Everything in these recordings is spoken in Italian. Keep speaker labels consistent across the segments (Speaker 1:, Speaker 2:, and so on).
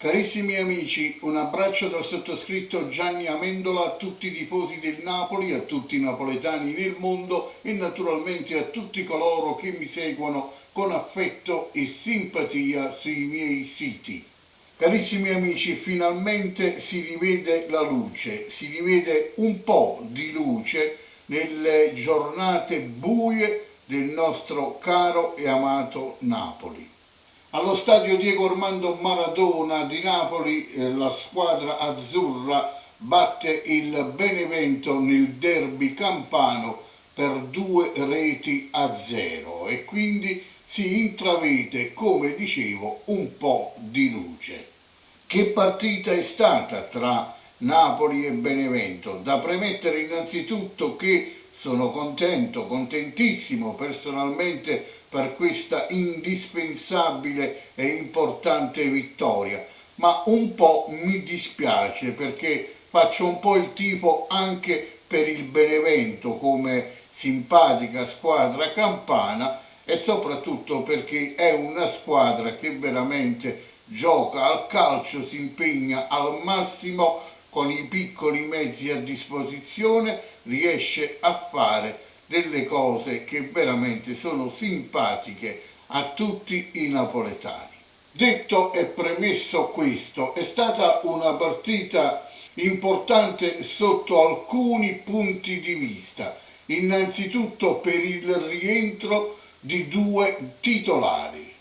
Speaker 1: Carissimi amici, un abbraccio dal sottoscritto Gianni Amendola a tutti i tifosi del Napoli, a tutti i napoletani nel mondo e naturalmente a tutti coloro che mi seguono con affetto e simpatia sui miei siti. Carissimi amici, finalmente si rivede la luce, si rivede un po' di luce nelle giornate buie del nostro caro e amato Napoli. Allo stadio Diego Armando Maradona di Napoli la squadra azzurra batte il Benevento nel derby campano per 2-0 e quindi si intravede, come dicevo, un po' di luce. Che partita è stata tra Napoli e Benevento? Da premettere innanzitutto che sono contentissimo personalmente per questa indispensabile e importante vittoria, ma un po' mi dispiace perché faccio un po' il tifo anche per il Benevento come simpatica squadra campana e soprattutto perché è una squadra che veramente gioca al calcio, si impegna al massimo con i piccoli mezzi a disposizione, riesce a fare delle cose che veramente sono simpatiche a tutti i napoletani. Detto e premesso questo, è stata una partita importante sotto alcuni punti di vista. Innanzitutto per il rientro di due titolari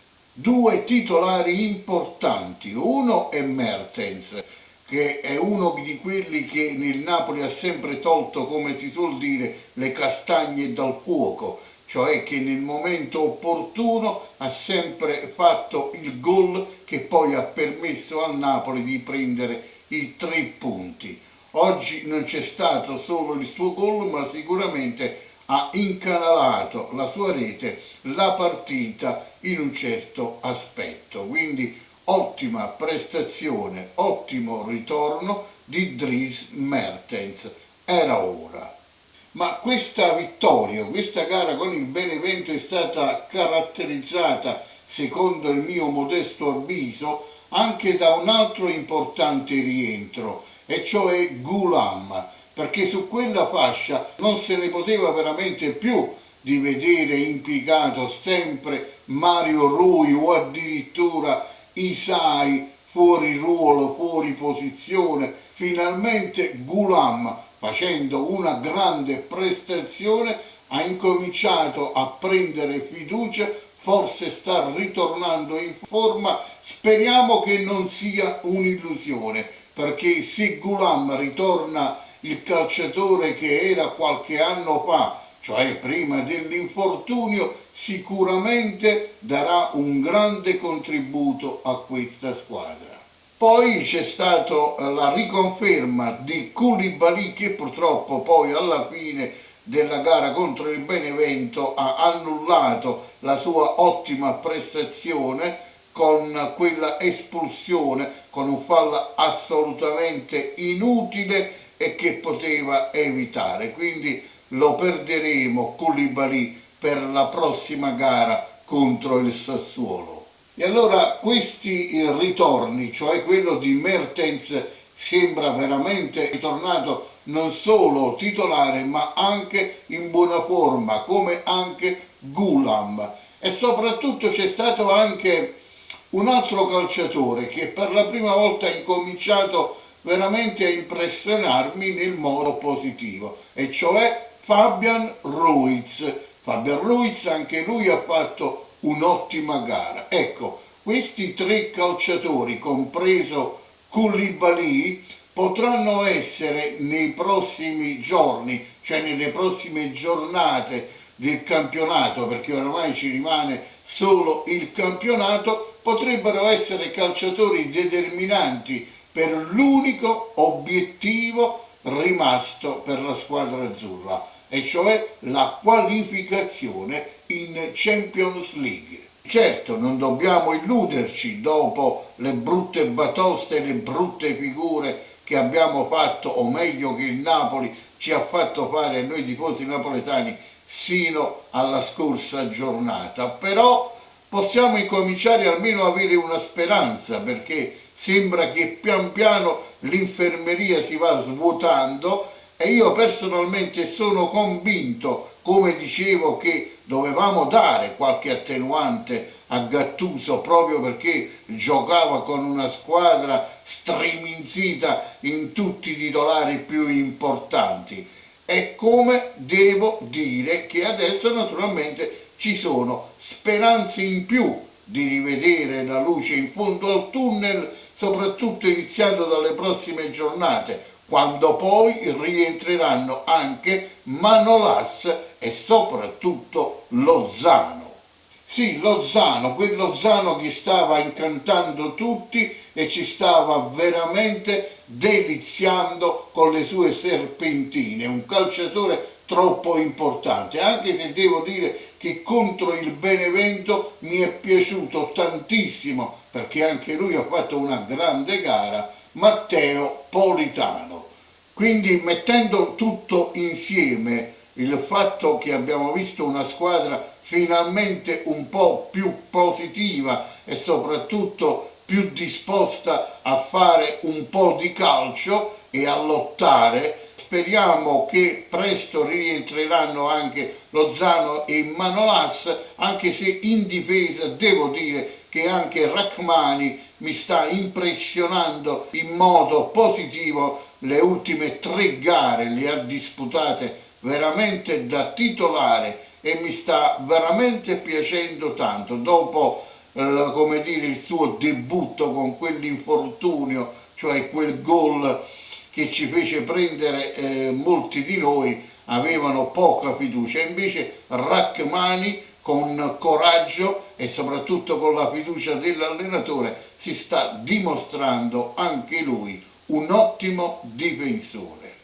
Speaker 1: importanti. Uno è Mertens, che è uno di quelli che nel Napoli ha sempre tolto, come si suol dire, le castagne dal fuoco, cioè che nel momento opportuno ha sempre fatto il gol che poi ha permesso al Napoli di prendere i 3 punti. Oggi non c'è stato solo il suo gol, ma sicuramente ha incanalato la sua rete, la partita in un certo aspetto. Quindi ottima prestazione, ottimo ritorno di Dries Mertens. Era ora. Ma questa vittoria, questa gara con il Benevento è stata caratterizzata, secondo il mio modesto avviso, anche da un altro importante rientro, e cioè Ghoulam, perché su quella fascia non se ne poteva veramente più di vedere impiegato sempre Mario Rui o addirittura Isai fuori ruolo, fuori posizione. Finalmente Ghoulam, facendo una grande prestazione, ha incominciato a prendere fiducia, forse sta ritornando in forma. Speriamo che non sia un'illusione, perché se Ghoulam ritorna il calciatore che era qualche anno fa, cioè prima dell'infortunio, sicuramente darà un grande contributo a questa squadra. Poi c'è stata la riconferma di Koulibaly, che purtroppo poi alla fine della gara contro il Benevento ha annullato la sua ottima prestazione con quella espulsione, con un fallo assolutamente inutile e che poteva evitare. Quindi lo perderemo Koulibaly per la prossima gara contro il Sassuolo. E allora questi ritorni, cioè quello di Mertens, sembra veramente ritornato non solo titolare ma anche in buona forma, come anche Ghoulam. E soprattutto c'è stato anche un altro calciatore che per la prima volta ha incominciato veramente a impressionarmi nel modo positivo, e cioè Fabian Ruiz. Fabian Ruiz anche lui ha fatto un'ottima gara. Ecco, questi 3 calciatori, compreso Koulibaly, potranno essere nei prossimi giorni, cioè nelle prossime giornate del campionato, perché ormai ci rimane solo il campionato, potrebbero essere calciatori determinanti per l'unico obiettivo rimasto per la squadra azzurra, e cioè la qualificazione in Champions League. Certo, non dobbiamo illuderci, dopo le brutte batoste e le brutte figure che abbiamo fatto, o meglio che il Napoli ci ha fatto fare a noi tifosi napoletani sino alla scorsa giornata, però possiamo incominciare almeno a avere una speranza, perché sembra che pian piano l'infermeria si va svuotando e io personalmente sono convinto, come dicevo, che dovevamo dare qualche attenuante a Gattuso proprio perché giocava con una squadra striminzita in tutti i titolari più importanti. E come devo dire che adesso naturalmente ci sono speranze in più di rivedere la luce in fondo al tunnel, soprattutto iniziando dalle prossime giornate, quando poi rientreranno anche Manolas e soprattutto Lozano. Sì, Lozano, quel Lozano che stava incantando tutti e ci stava veramente deliziando con le sue serpentine, un calciatore troppo importante, anche se devo dire che contro il Benevento mi è piaciuto tantissimo, perché anche lui ha fatto una grande gara, Matteo Politano. Quindi mettendo tutto insieme, il fatto che abbiamo visto una squadra finalmente un po' più positiva e soprattutto più disposta a fare un po' di calcio e a lottare. Speriamo che presto rientreranno anche Lozano e Manolas, anche se in difesa devo dire che anche Rachmani mi sta impressionando in modo positivo. Le ultime 3 gare le ha disputate veramente da titolare e mi sta veramente piacendo tanto. Dopo come dire, il suo debutto con quell'infortunio, cioè quel gol che ci fece prendere, molti di noi avevano poca fiducia, invece Rachmani con coraggio e soprattutto con la fiducia dell'allenatore si sta dimostrando anche lui un ottimo difensore.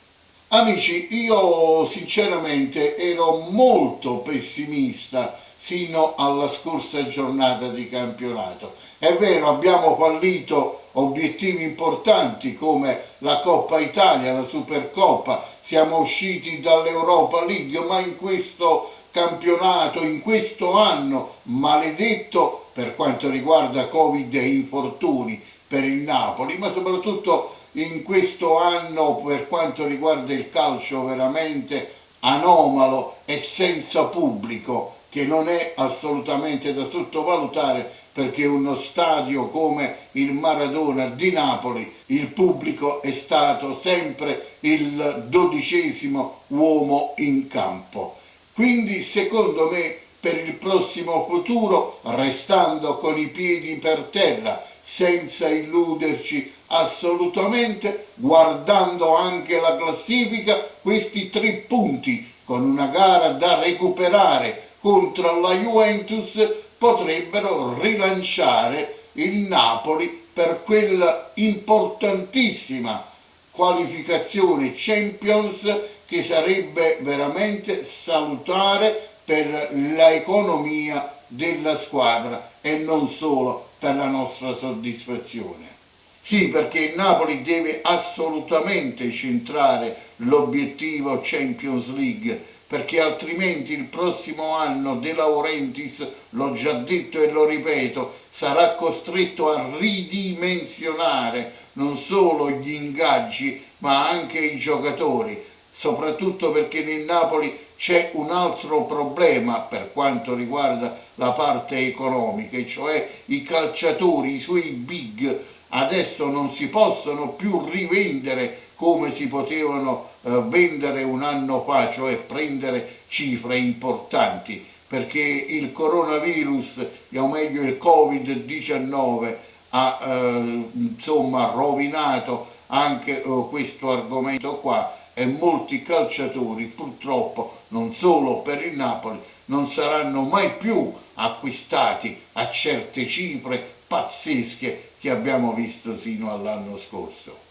Speaker 1: Amici, io sinceramente ero molto pessimista sino alla scorsa giornata di campionato. È vero, abbiamo fallito obiettivi importanti come la Coppa Italia, la Supercoppa, siamo usciti dall'Europa League, ma in questo campionato, in questo anno maledetto per quanto riguarda Covid e infortuni per il Napoli, ma soprattutto in questo anno per quanto riguarda il calcio veramente anomalo e senza pubblico, che non è assolutamente da sottovalutare perché uno stadio come il Maradona di Napoli il pubblico è stato sempre il 12° uomo in campo. Quindi secondo me per il prossimo futuro, restando con i piedi per terra, senza illuderci assolutamente, guardando anche la classifica, questi 3 punti con una gara da recuperare contro la Juventus potrebbero rilanciare il Napoli per quella importantissima qualificazione Champions che sarebbe veramente salutare per l'economia della squadra e non solo per la nostra soddisfazione. Sì, perché il Napoli deve assolutamente centrare l'obiettivo Champions League, perché altrimenti il prossimo anno De Laurentiis, l'ho già detto e lo ripeto, sarà costretto a ridimensionare non solo gli ingaggi ma anche i giocatori, soprattutto perché nel Napoli c'è un altro problema per quanto riguarda la parte economica, e cioè i calciatori, i suoi big, adesso non si possono più rivendere come si potevano vendere un anno fa, cioè prendere cifre importanti, perché il coronavirus, o meglio il Covid-19, ha insomma rovinato anche questo argomento qua e molti calciatori purtroppo, non solo per il Napoli, non saranno mai più acquistati a certe cifre pazzesche che abbiamo visto sino all'anno scorso.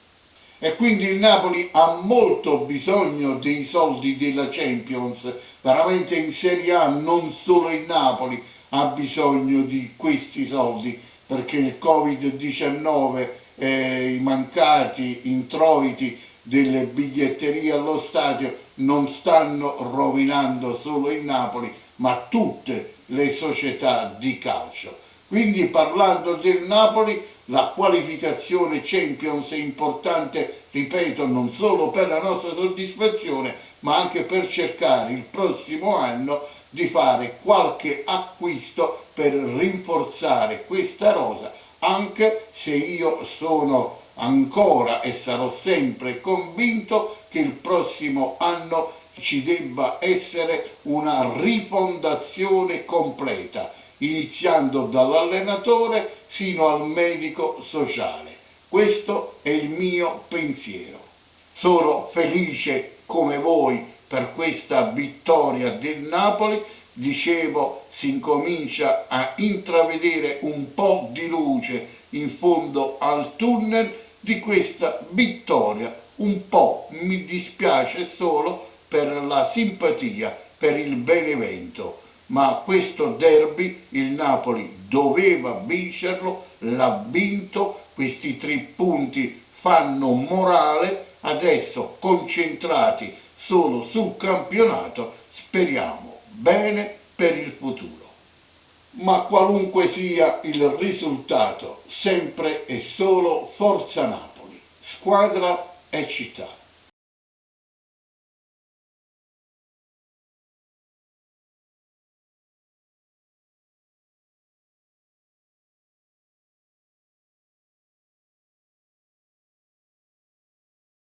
Speaker 1: E quindi il Napoli ha molto bisogno dei soldi della Champions, veramente in Serie A non solo il Napoli ha bisogno di questi soldi, perché il Covid-19, i mancati introiti delle biglietterie allo stadio non stanno rovinando solo il Napoli, ma tutte le società di calcio. Quindi parlando del Napoli La qualificazione Champions è importante, ripeto, non solo per la nostra soddisfazione, ma anche per cercare il prossimo anno di fare qualche acquisto per rinforzare questa rosa, anche se io sono ancora e sarò sempre convinto che il prossimo anno ci debba essere una rifondazione completa, iniziando dall'allenatore fino al medico sociale. Questo è il mio pensiero. Sono felice come voi per questa vittoria del Napoli. Dicevo, si incomincia a intravedere un po' di luce in fondo al tunnel di questa vittoria. Un po' mi dispiace solo per la simpatia per il Benevento, ma questo derby il Napoli doveva vincerlo, l'ha vinto, questi 3 punti fanno morale, adesso concentrati solo sul campionato, speriamo bene per il futuro. Ma qualunque sia il risultato, sempre e solo Forza Napoli, squadra e città.